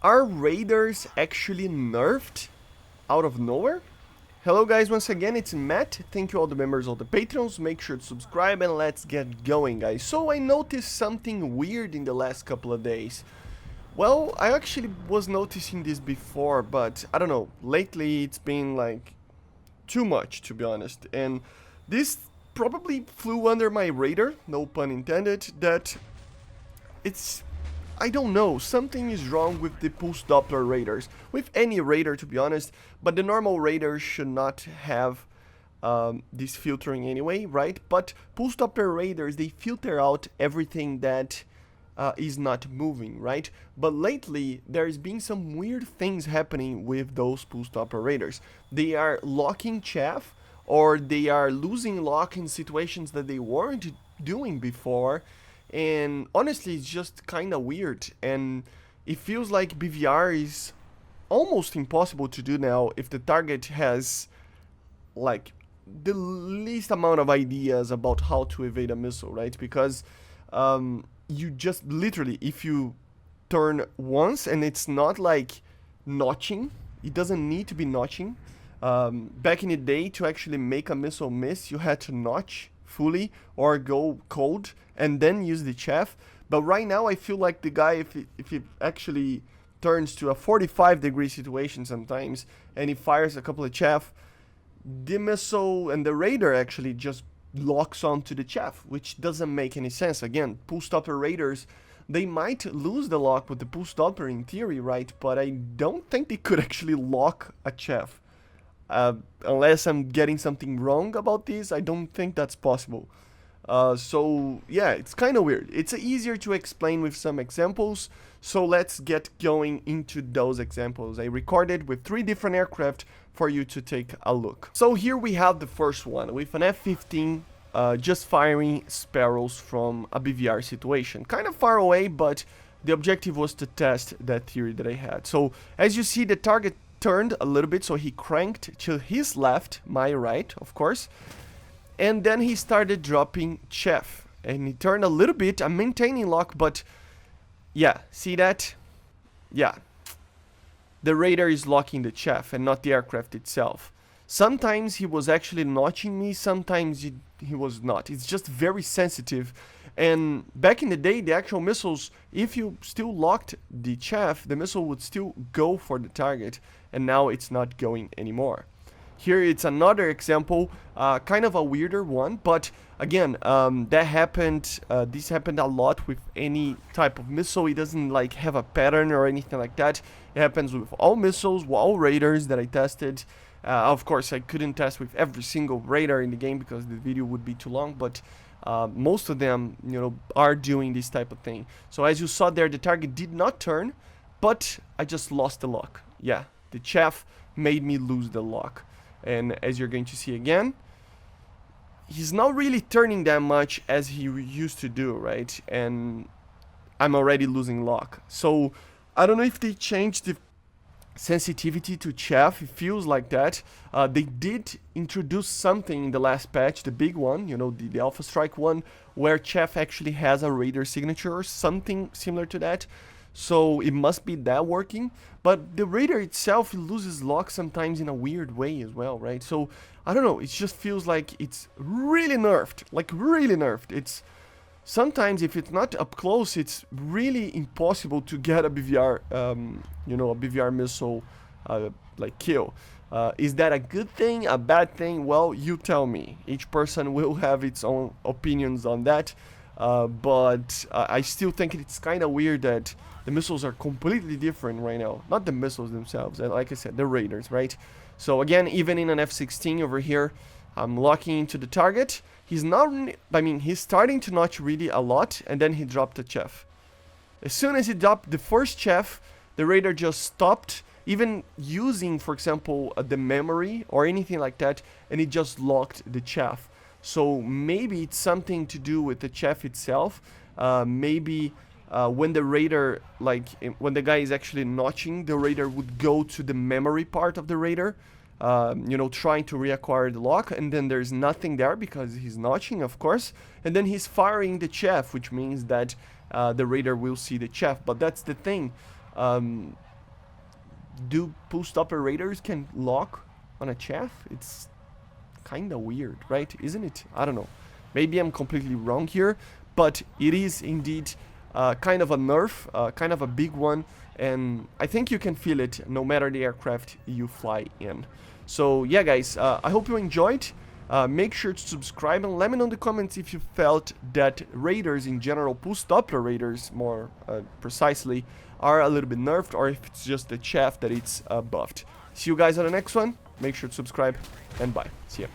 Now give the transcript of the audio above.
Are radars actually nerfed out of nowhere? Hello guys, once again it's Matt. Thank you all the members of the Patreons. Make sure to subscribe and let's get going, guys. So I noticed something weird in the last couple of days. Well, I actually was noticing this before, but I don't know. Lately it's been like too much, to be honest. And this probably flew under my radar, no pun intended, that it's I don't know, something is wrong with the pulse Doppler radars, with any radar to be honest, but the normal radars should not have this filtering anyway, right? But pulse Doppler radars, they filter out everything that is not moving, right? But lately, there's been some weird things happening with those pulse Doppler radars. They are locking chaff, or they are losing lock in situations that they weren't doing before, and honestly it's just kind of weird, and it feels like BVR is almost impossible to do now if the target has like the least amount of ideas about how to evade a missile, right? Because you just literally, if you turn once and it's not like notching, it doesn't need to be notching. Back in the day, to actually make a missile miss, you had to notch fully or go cold and then use the chaff. But right now I feel like the guy, if he actually turns to a 45-degree situation sometimes and he fires a couple of chaff, the missile and the radar actually just locks onto the chaff, which doesn't make any sense. Again, pulse Doppler radars, they might lose the lock with the pulse Doppler in theory, right? But I don't think they could actually lock a chaff. Unless I'm getting something wrong about this, I don't think that's possible. So yeah, it's kind of weird. It's easier to explain with some examples, so let's get going into those examples. I recorded with 3 different aircraft for you to take a look. So here we have the first one with an F-15 just firing sparrows from a BVR situation. Kind of far away, but the objective was to test that theory that I had. So as you see, the target turned a little bit, so he cranked to his left, my right, of course, and then he started dropping chaff, and he turned a little bit. I'm maintaining lock, but yeah, see that? Yeah, the radar is locking the chaff and not the aircraft itself. Sometimes he was actually notching me, sometimes he was not. It's just very sensitive. And back in the day, the actual missiles, if you still locked the chaff, the missile would still go for the target, and now it's not going anymore. Here it's another example, kind of a weirder one, but again, that happened, this happened a lot with any type of missile. It doesn't like have a pattern or anything like that. It happens with all missiles, all radars that I tested. Of course, I couldn't test with every single radar in the game because the video would be too long, but most of them, are doing this type of thing. So as you saw there, the target did not turn, but I just lost the lock. Yeah, the chaff made me lose the lock. And as you're going to see again, he's not really turning that much as he used to do, right? And I'm already losing lock. So I don't know if they changed the sensitivity to chaff. It feels like that. They did introduce something in the last patch, the big one, the Alpha Strike one, where chaff actually has a radar signature or something similar to that. So it must be that working, but the radar itself loses lock sometimes in a weird way as well, right? So I don't know, it just feels like it's really nerfed, like really nerfed. It's sometimes, if it's not up close, it's really impossible to get a BVR, a BVR missile like kill. Is that a good thing, a bad thing? Well, you tell me. Each person will have its own opinions on that. But I still think it's kind of weird that the missiles are completely different right now. Not the missiles themselves, like I said, the radars, right? So again, even in an F-16 over here, I'm locking into the target. He's not, he's starting to notch really a lot, and then he dropped the chaff. As soon as he dropped the first chaff, the radar just stopped, even using, for example, the memory or anything like that, and it just locked the chaff. So maybe it's something to do with the chaff itself. Maybe when the radar, when the guy is actually notching, the radar would go to the memory part of the radar, trying to reacquire the lock, and then there's nothing there because he's notching, of course, and then he's firing the chaff, which means that the radar will see the chaff. But that's the thing. do post operators can lock on a chaff? It's kind of weird, right? Isn't it? I don't know. Maybe I'm completely wrong here, but it is indeed kind of a nerf, kind of a big one, and I think you can feel it no matter the aircraft you fly in. So yeah, guys, I hope you enjoyed. Make sure to subscribe and let me know in the comments if you felt that radars in general, post Doppler radars more precisely, are a little bit nerfed, or if it's just the chaff that it's buffed. See you guys on the next one. Make sure to subscribe, and bye. See ya.